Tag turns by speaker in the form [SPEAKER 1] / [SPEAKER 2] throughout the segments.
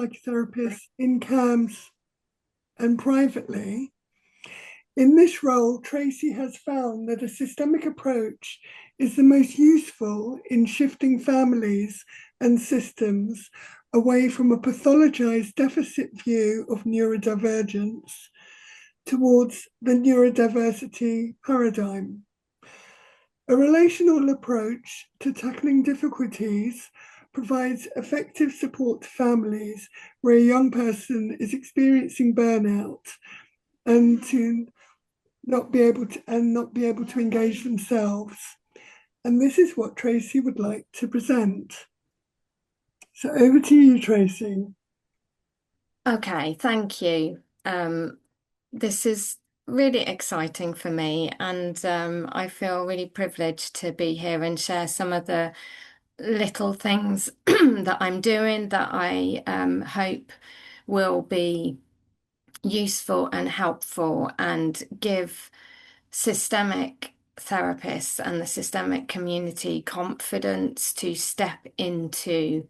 [SPEAKER 1] psychotherapists in CAMS and privately. In this role, Tracie has found that a systemic approach is the most useful in shifting families and systems away from a pathologized deficit view of neurodivergence towards the neurodiversity paradigm. A relational approach to tackling difficulties provides effective support to families where a young person is experiencing burnout and to not be able to engage themselves. And this is what Tracie would like to present. So over to you, Tracie.
[SPEAKER 2] Okay, thank you. This is really exciting for me, and I feel really privileged to be here and share some of the little things that I'm doing that I hope will be useful and helpful and give systemic therapists and the systemic community confidence to step into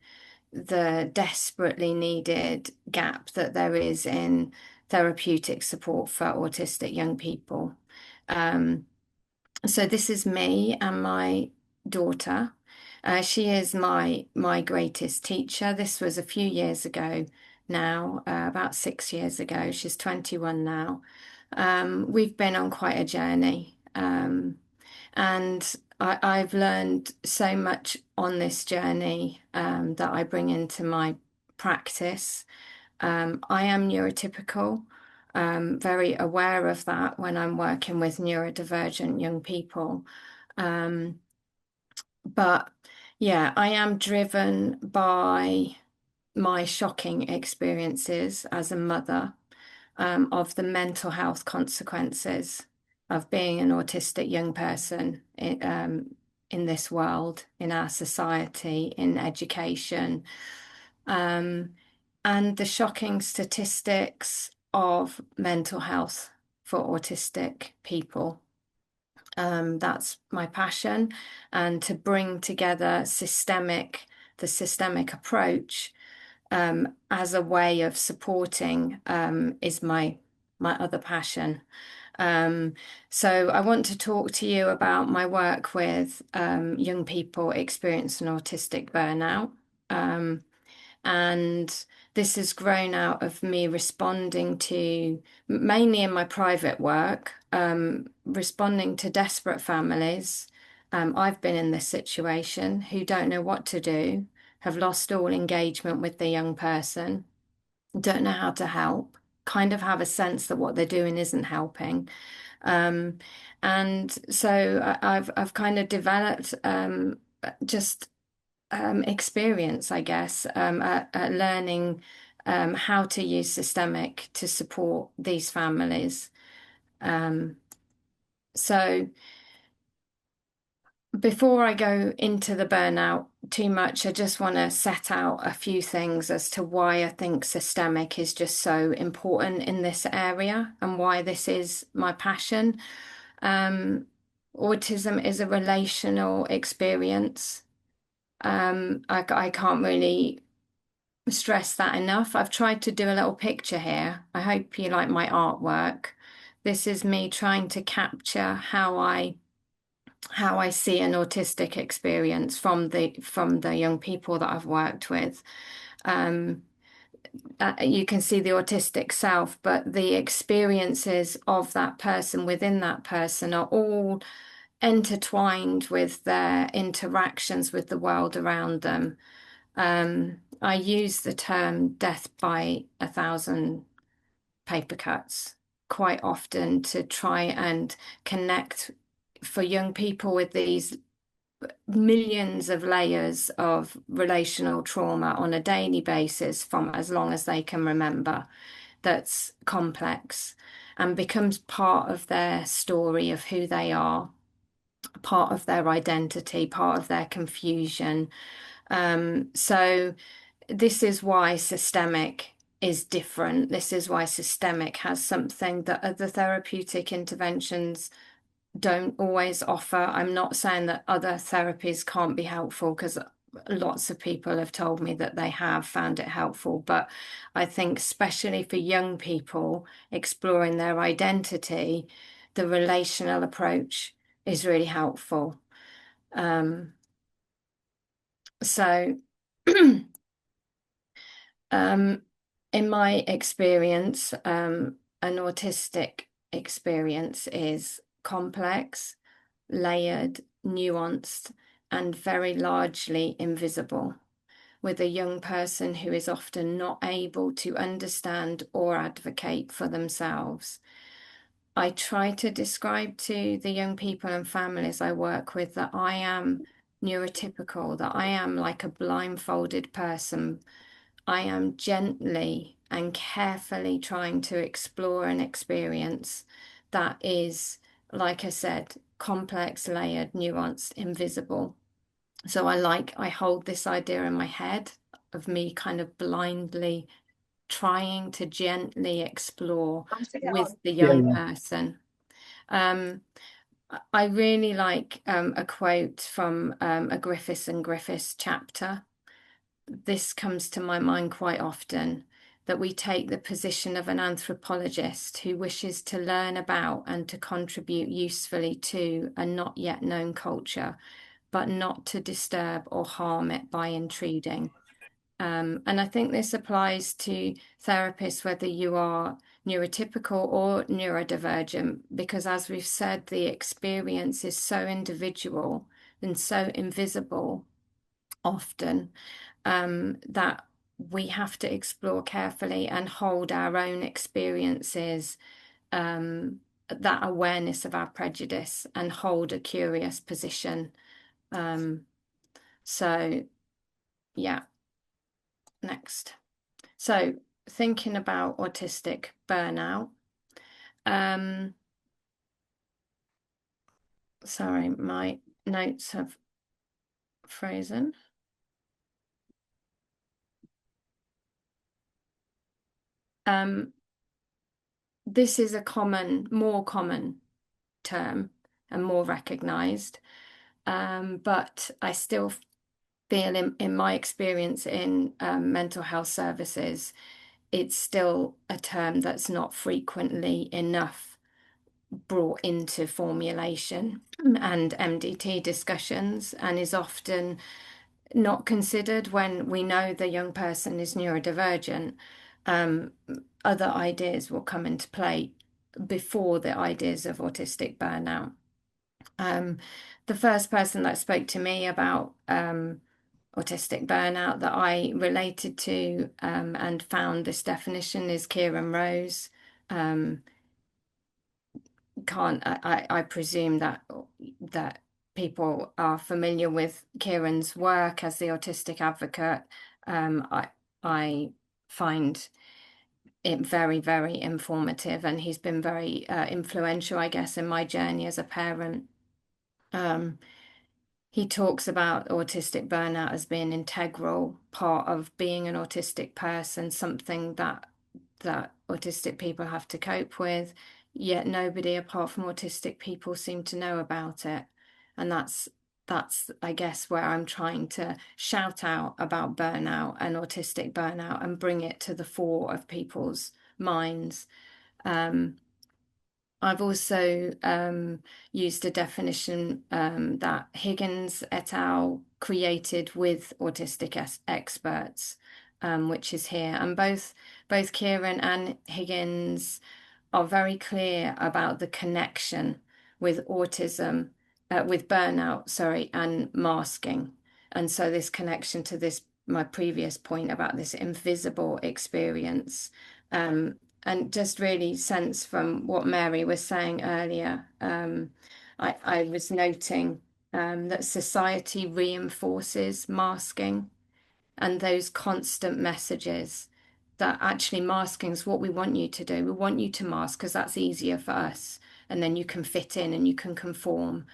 [SPEAKER 2] the desperately needed gap that there is in therapeutic support for autistic young people. So this is me and my daughter. She is my greatest teacher. This was a few years ago now, about 6 years ago. She's 21 now. We've been on quite a journey. And I've learned so much on this journey that I bring into my practice. I am neurotypical, very aware of that when I'm working with neurodivergent young people. Um, but yeah, I am driven by my shocking experiences as a mother of the mental health consequences of being an autistic young person in this world, in our society, in education, um, and the shocking statistics of mental health for autistic people. That's my passion, and to bring together the systemic approach as a way of supporting is my other passion. Um, so I want to talk to you about my work with young people experiencing autistic burnout. Um, and this has grown out of me responding to, mainly in my private work, responding to desperate families. I've been in this situation who don't know what to do, have lost all engagement with the young person, don't know how to help, kind of have a sense that what they're doing isn't helping. Um, and so I've kind of developed just experience, I guess, at learning how to use systemic to support these families. Um, so before I go into the burnout too much, I just want to set out a few things as to why I think systemic is just so important in this area and why this is my passion. Um, Autism is a relational experience. I can't really stress that enough. I've tried to do a little picture here. I hope you like my artwork. This is me trying to capture how I see an autistic experience from the young people that I've worked with. Um, you can see the autistic self, but the experiences of that person within that person are all intertwined with their interactions with the world around them. I use the term death by 1,000 paper cuts quite often to try and connect for young people with these millions of layers of relational trauma on a daily basis from as long as they can remember. That's complex and becomes part of their story of who they are, part of their identity, part of their confusion. So this is why systemic is different. This is why systemic has something that other therapeutic interventions don't always offer. I'm not saying that other therapies can't be helpful because lots of people have told me that they have found it helpful, but I think especially for young people exploring their identity, the relational approach is really helpful. So in my experience, an autistic experience is complex, layered, nuanced, and very largely invisible, with a young person who is often not able to understand or advocate for themselves. I try to describe to the young people and families I work with that I am neurotypical, that I am like a blindfolded person. I am gently and carefully trying to explore an experience that is, like I said, complex, layered, nuanced, invisible. So I hold this idea in my head of me kind of blindly trying to gently explore with the
[SPEAKER 3] Yeah,
[SPEAKER 2] young
[SPEAKER 3] yeah.
[SPEAKER 2] person. Um, I really like a quote from a Griffiths and Griffiths chapter. This comes to my mind quite often, that we take the position of an anthropologist who wishes to learn about and to contribute usefully to a not yet known culture, but not to disturb or harm it by intruding. And I think this applies to therapists, whether you are neurotypical or neurodivergent, because as we've said, the experience is so individual and so invisible often, that we have to explore carefully and hold our own experiences, that awareness of our prejudice, and hold a curious position. So, yeah, next. So, thinking about autistic burnout. Sorry, my notes have frozen. This is a more common term and more recognized, but I still feel in my experience in mental health services, it's still a term that's not frequently enough brought into formulation and MDT discussions, and is often not considered when we know the young person is neurodivergent. Other ideas will come into play before the ideas of autistic burnout. The first person that spoke to me about autistic burnout that I related to and found this definition is Kieran Rose. I presume that people are familiar with Kieran's work as the autistic advocate. I find it very, very informative, and he's been very influential, I guess, in my journey as a parent. He talks about autistic burnout as being an integral part of being an autistic person, something that autistic people have to cope with, yet nobody apart from autistic people seem to know about it. And that's I guess where I'm trying to shout out about burnout and autistic burnout and bring it to the fore of people's minds. I've also used a definition that Higgins et al. Created with autistic experts, which is here. And both Kieran and Higgins are very clear about the connection with autism, with burnout, sorry, and masking. And so this connection to this, my previous point about this invisible experience, and just really sense from what Mary was saying earlier. I was noting that society reinforces masking and those constant messages that actually masking is what we want you to do. We want you to mask because that's easier for us. And then you can fit in and you can conform.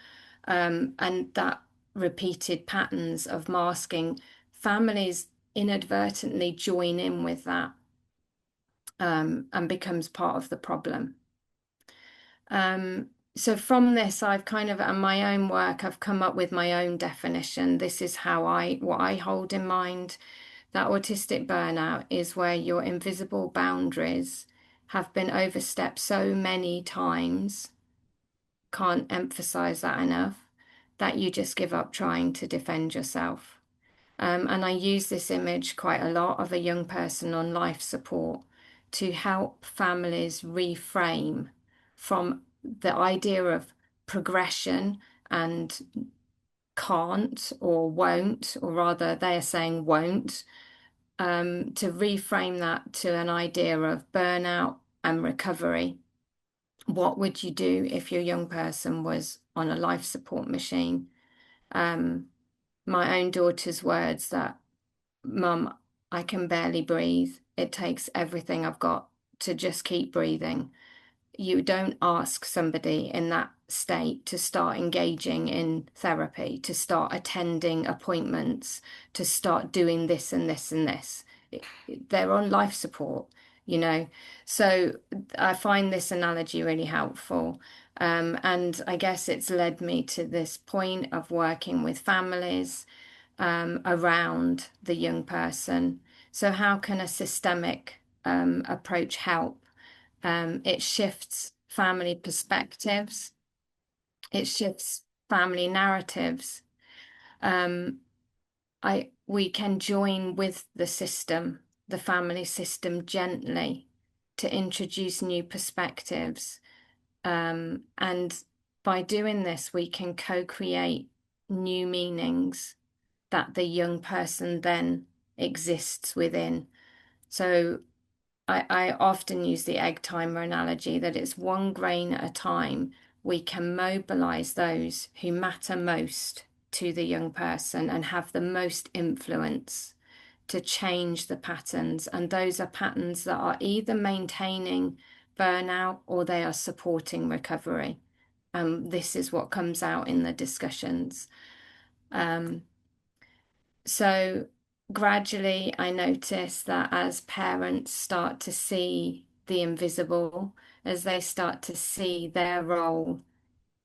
[SPEAKER 2] And that repeated patterns of masking, families inadvertently join in with that, and becomes part of the problem. So from this, I've kind of, and my own work, I've come up with my own definition. This is what I hold in mind. That autistic burnout is where your invisible boundaries have been overstepped so many times, can't emphasize that enough, that you just give up trying to defend yourself. And I use this image quite a lot of a young person on life support to help families reframe from the idea of progression and can't or won't, or rather, they are saying won't, to reframe that to an idea of burnout and recovery. What would you do if your young person was on a life support machine? Um, my own daughter's words that, Mum, I can barely breathe. It takes everything I've got to just keep breathing. You don't ask somebody in that state to start engaging in therapy, to start attending appointments, to start doing this and this and this. They're on life support, you know. So I find this analogy really helpful. And I guess it's led me to this point of working with families around the young person. So, how can a systemic approach help? It shifts family perspectives, it shifts family narratives. Um, we can join with the system, the family system, gently to introduce new perspectives. And by doing this, we can co-create new meanings that the young person then exists within. So I often use the egg timer analogy that it's one grain at a time. We can mobilize those who matter most to the young person and have the most influence to change the patterns. And those are patterns that are either maintaining burnout or they are supporting recovery. This is what comes out in the discussions. Um, so gradually, I notice that as parents start to see the invisible, as they start to see their role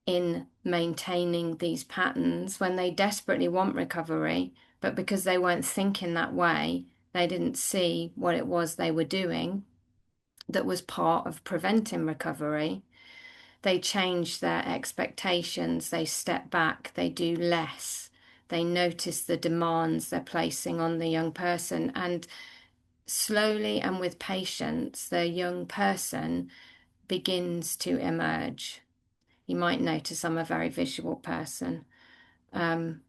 [SPEAKER 2] in maintaining these patterns when they desperately want recovery, but because they weren't thinking that way, they didn't see what it was they were doing that was part of preventing recovery. They change their expectations, they step back, they do less, they notice the demands they're placing on the young person, and slowly and with patience, the young person begins to emerge. You might notice I'm a very visual person.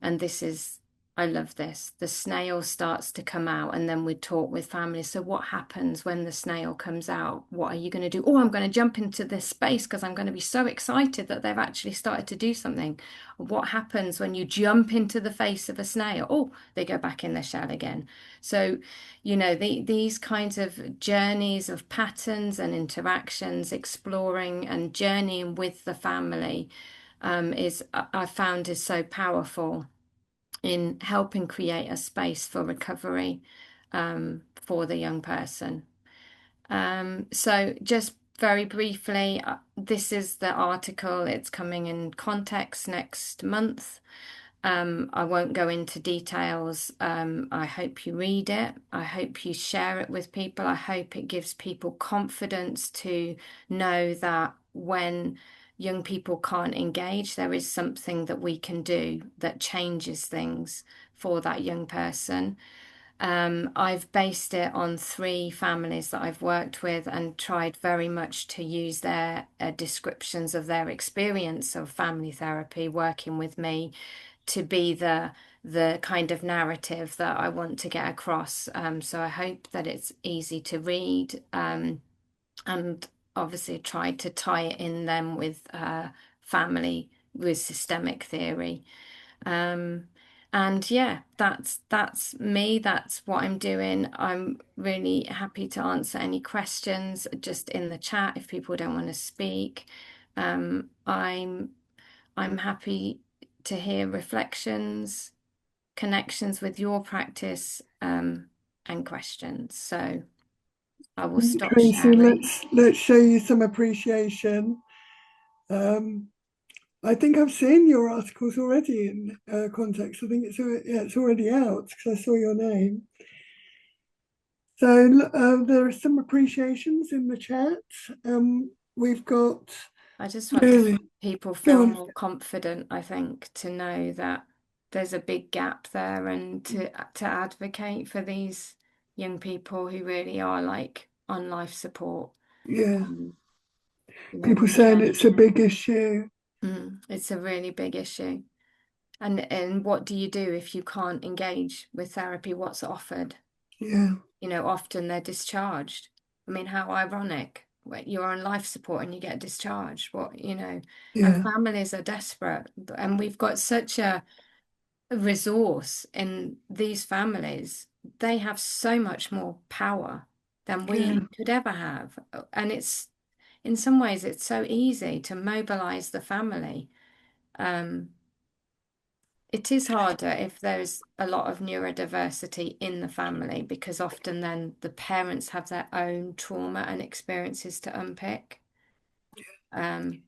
[SPEAKER 2] And this is, I love this. The snail starts to come out, and then we talk with families. So, what happens when the snail comes out? What are you going to do? Oh, I'm going to jump into this space because I'm going to be so excited that they've actually started to do something. What happens when you jump into the face of a snail? Oh, they go back in their shell again. So, these kinds of journeys of patterns and interactions, exploring and journeying with the family is I found is so powerful in helping create a space for recovery for the young person. So just very briefly, this is the article. It's coming in context next month. I won't go into details. I hope you read it. I hope you share it with people. I hope it gives people confidence to know that when young people can't engage, there is something that we can do that changes things for that young person. I've based it on three families that I've worked with and tried very much to use their descriptions of their experience of family therapy working with me to be the kind of narrative that I want to get across. So I hope that it's easy to read, and obviously tried to tie it in then with family with systemic theory. Um, and yeah, that's me. That's what I'm doing. I'm really happy to answer any questions just in the chat if people don't want to speak. Um, I'm I'm happy to hear reflections, connections with your practice, and questions. So I will stop
[SPEAKER 1] Tracie,
[SPEAKER 2] sharing.
[SPEAKER 1] let's show you some appreciation. I think I've seen your articles already in context. I think yeah, it's already out because I saw your name. So there are some appreciations in the chat. We've got
[SPEAKER 2] I just want
[SPEAKER 1] really
[SPEAKER 2] people
[SPEAKER 1] go
[SPEAKER 2] feel
[SPEAKER 1] on.
[SPEAKER 2] more confident, I think, to know that there's a big gap there and to advocate for these young people who really are like on life support.
[SPEAKER 1] Yeah,
[SPEAKER 2] Um,
[SPEAKER 1] people
[SPEAKER 2] we
[SPEAKER 1] saying
[SPEAKER 2] can.
[SPEAKER 1] it's a big issue.
[SPEAKER 2] It's a really big issue. And what do you do if you can't engage with therapy? What's offered?
[SPEAKER 1] Yeah,
[SPEAKER 2] Often they're discharged. I mean, how ironic. You're on life support and you get discharged. And
[SPEAKER 1] yeah,
[SPEAKER 2] families are desperate. And we've got such a resource in these families. They have so much more power than
[SPEAKER 1] yeah.
[SPEAKER 2] we could ever have. And in some ways, it's so easy to mobilize the family. Um, It is harder if there's a lot of neurodiversity in the family because often then the parents have their own trauma and experiences to unpick.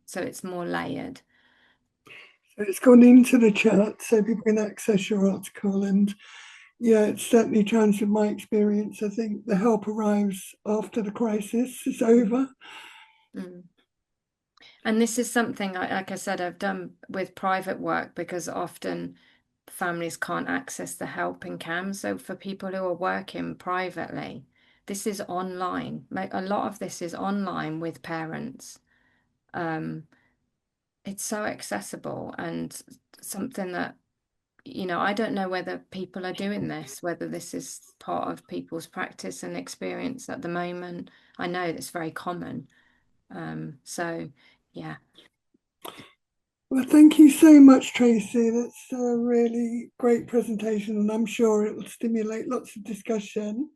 [SPEAKER 2] So it's more layered.
[SPEAKER 1] So it's gone into the chat so people can access your article. And yeah, it's certainly changed with my experience. I think the help arrives after the crisis is
[SPEAKER 2] Mm.
[SPEAKER 1] over.
[SPEAKER 2] Mm. And this is something, like I said, I've done with private work because often families can't access the help in CAM. So for people who are working privately, this is online. A lot of this is online with parents. Um, it's so accessible and something that, I don't know whether people are doing this, whether this is part of people's practice and experience at the moment. I know it's very common. So yeah.
[SPEAKER 1] Well, thank you so much, Tracie. That's a really great presentation, and I'm sure it will stimulate lots of discussion.